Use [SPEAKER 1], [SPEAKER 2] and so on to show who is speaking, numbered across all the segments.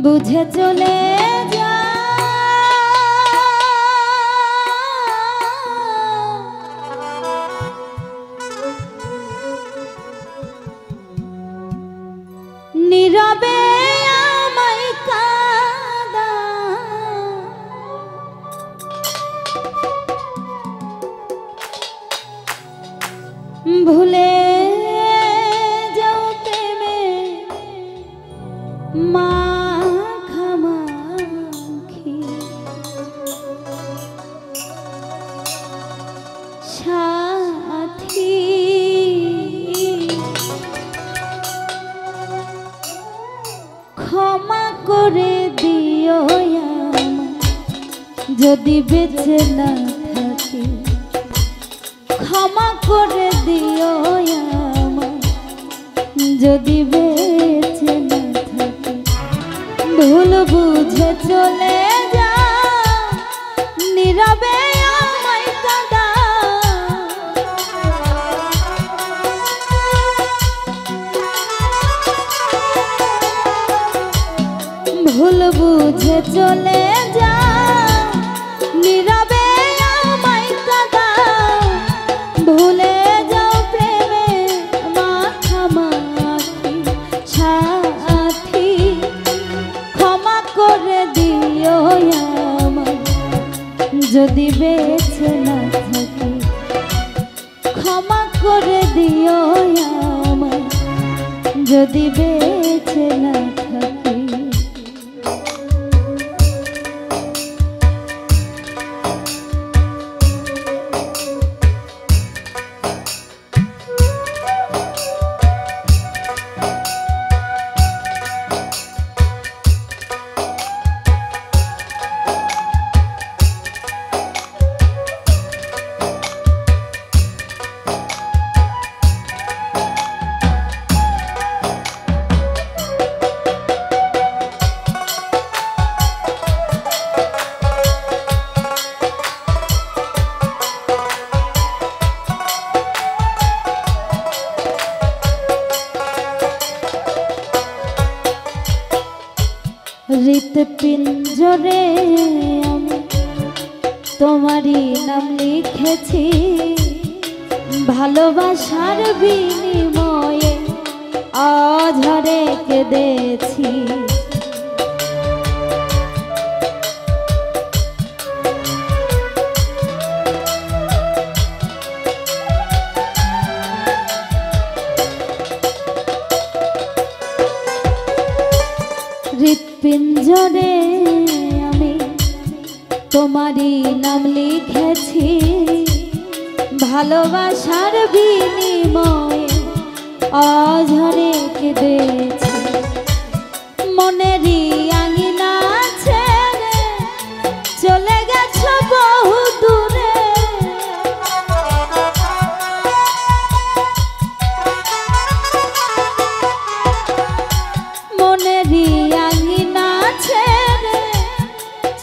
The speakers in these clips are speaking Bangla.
[SPEAKER 1] বুঝে চলে যা নীরবে আমায় কাঁদা ভুলে যাও প্রেমে মাখামাখি সাথী ক্ষমা করে দিও আমায় যদি বেঁচে না থাকি ক্ষমা করে দিও আমায় যদি বেঁচে না থাকি ভুল বুঝে চলে যা নীরবে আমায় কাঁদা ভুল বুঝে চলে যা নীরবে আমায় কাঁদা ভুলে যাও প্রেমে মাখামাখি সাথী ক্ষমা করে দিও আমায় যদি বেঁচে না থাকি ক্ষমা করে দিও আমায় যদি বেঁচে না থাকি হৃৎপিঞ্জরে আমি তোমারই নাম লিখেছি ভালোবাসার বিনিময়ে অঝরে কেঁদেছি হৃৎপিঞ্জরে আমি তোমারই নাম লিখেছি ভালোবাসার বিনিময়ে অঝরে কেঁদেছি মনেরই আঙিনা ছেড়ে চলে গেছো বহু দূরে মনেরই আঙিনা ছেড়ে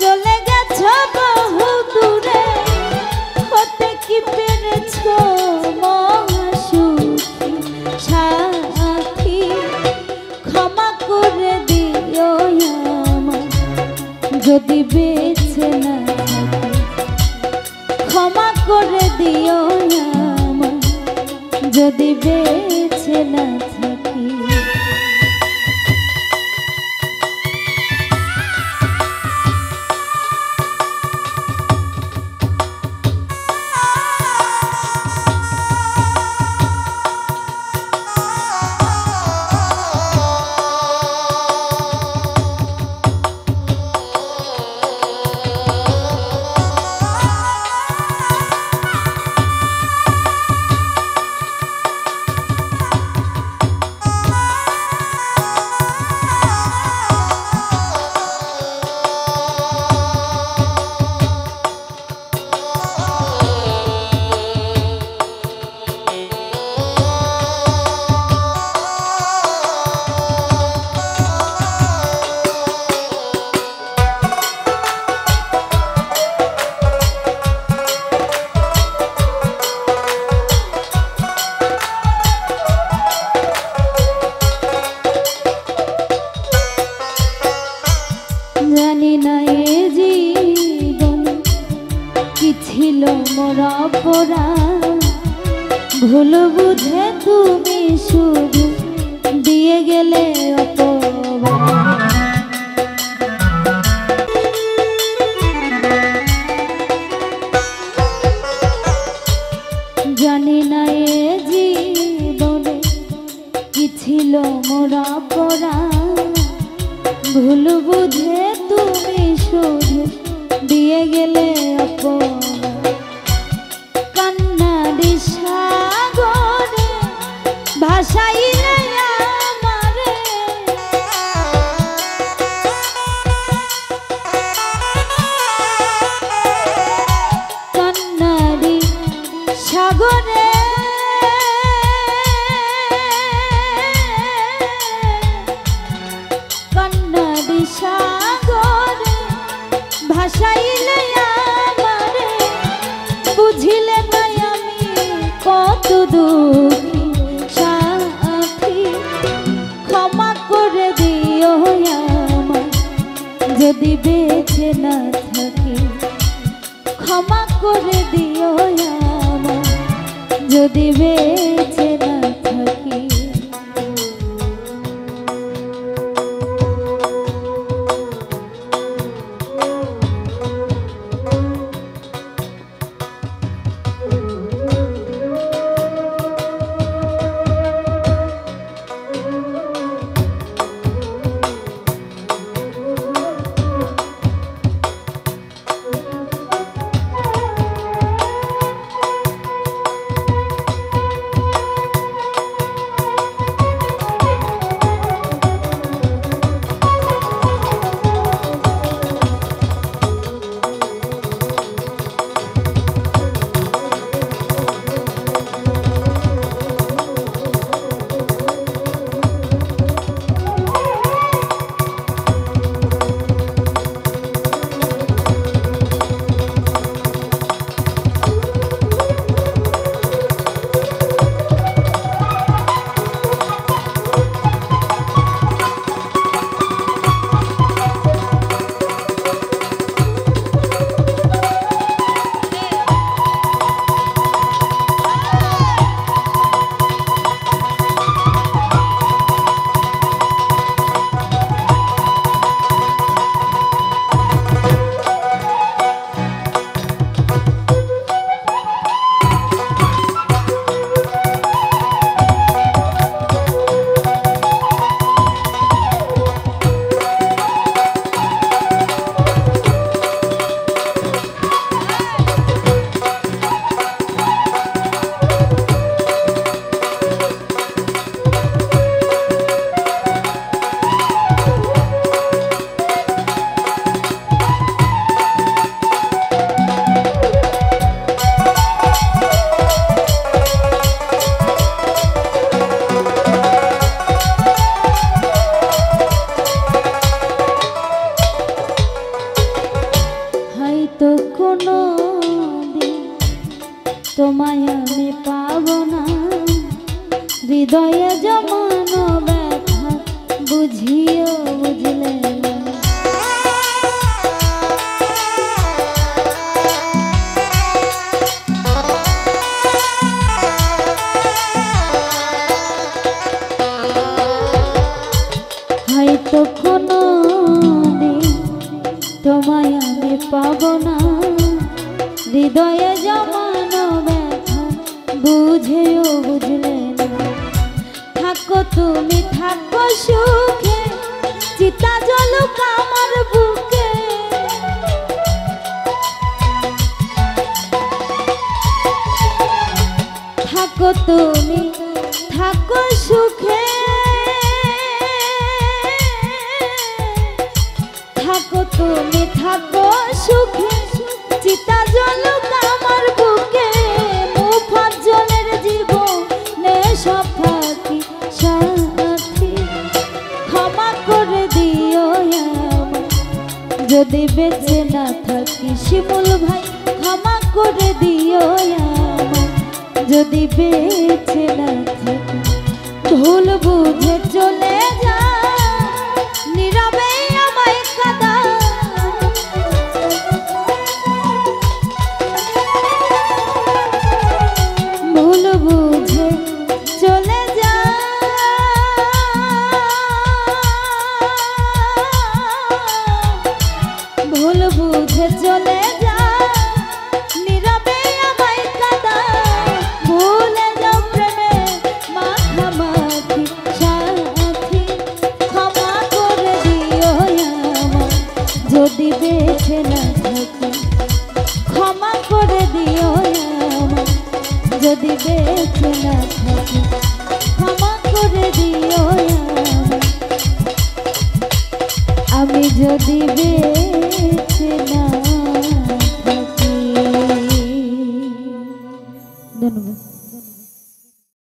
[SPEAKER 1] চলে গেছো বহু দূরে হতে কি পেরেছো মহাসুখী সাথী ভুল বুঝে তুমি শুধু দিয়ে গেলে অপবাদ। জানি না এ জীবনে কি ছিল মোরা পড়া, ভুল বুঝে তুমি শুধু দিয়ে গেলে অপবাদ। কান্নারি সাগরে ভাসাইলে আমারে, কান্নারি সাগরে কান্নারি সাগরে ভাসাইলে আমারে, বুঝিলে না আমি কত দুঃখী সাথী। ক্ষমা করে দিও আমায় যদি বেঁচে না থাকি, ক্ষমা করে দিও আমায় যদি বেঁচে না থাকি। তোমায় আমি পাবো না, হৃদয়ে জমানো ব্যথা বুঝিও বুঝলে না। হয়তো কোনো দিন তোমায় আমি পাবো না, হৃদয়ে জমানো ব্যথা বুঝেও বুঝলে না। থাকো তুমি থাকো সুখে, চিতা জ্বলুক আমার বুকে। থাকো তুমি থাকো সুখে, থাকো তুমি থাকো সুখে, চিতা জ্বলুক আমার বুকে। মুফাজ্জলের জীবনে সব থাকি সাথী, ক্ষমা করে দিও আমায় যদি বেঁচে না থাকি। শিমুল ভাই ক্ষমা করে দিও আমায় যদি বেঁচে না থাকি। ভুল বুঝে চলে যা নীরবে আমায় কাঁদা, ভুল বুঝে সুখী